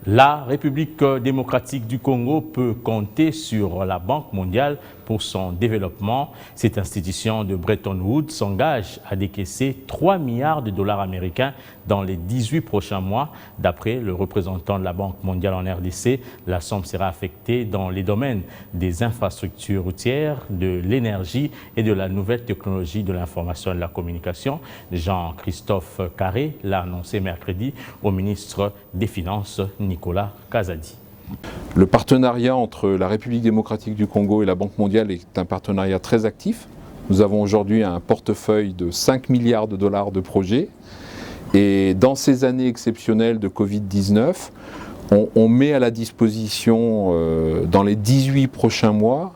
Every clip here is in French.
La République démocratique du Congo peut compter sur la Banque mondiale pour son développement. Cette institution de Bretton Woods s'engage à décaisser 3 milliards de dollars américains dans les 18 prochains mois. D'après le représentant de la Banque mondiale en RDC, la somme sera affectée dans les domaines des infrastructures routières, de l'énergie et de la nouvelle technologie de l'information et de la communication. Jean-Christophe Carré l'a annoncé mercredi au ministre des Finances, Nicolas Kazadi. Le partenariat entre la République démocratique du Congo et la Banque mondiale est un partenariat très actif. Nous avons aujourd'hui un portefeuille de 5 milliards de dollars de projets. Et dans ces années exceptionnelles de Covid-19, on met à la disposition, dans les 18 prochains mois,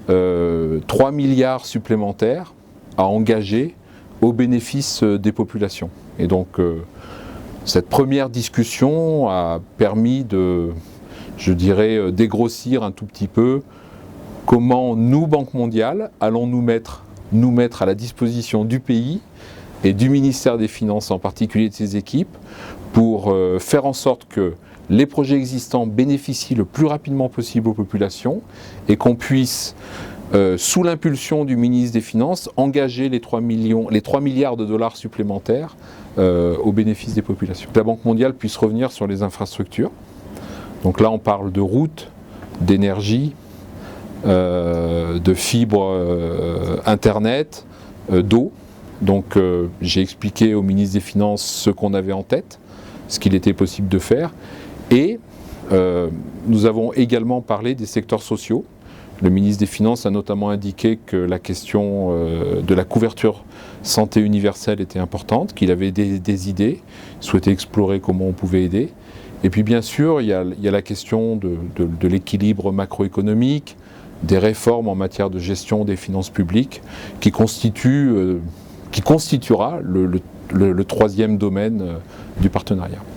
3 milliards supplémentaires à engager au bénéfice des populations. Et donc, cette première discussion a permis de, je dirais, dégrossir un tout petit peu comment nous, Banque mondiale, allons nous mettre à la disposition du pays et du ministère des Finances, en particulier de ses équipes, pour faire en sorte que les projets existants bénéficient le plus rapidement possible aux populations et qu'on puisse, sous l'impulsion du ministre des Finances, engager les 3 milliards de dollars supplémentaires au bénéfice des populations. Que la Banque mondiale puisse revenir sur les infrastructures. Donc là, on parle de routes, d'énergie, de fibres Internet, d'eau. Donc j'ai expliqué au ministre des Finances ce qu'on avait en tête, ce qu'il était possible de faire. Et nous avons également parlé des secteurs sociaux. Le ministre des Finances a notamment indiqué que la question de la couverture santé universelle était importante, qu'il avait des idées, souhaitait explorer comment on pouvait aider. Et puis bien sûr, il y a la question de l'équilibre macroéconomique, des réformes en matière de gestion des finances publiques, qui constituera le troisième domaine du partenariat.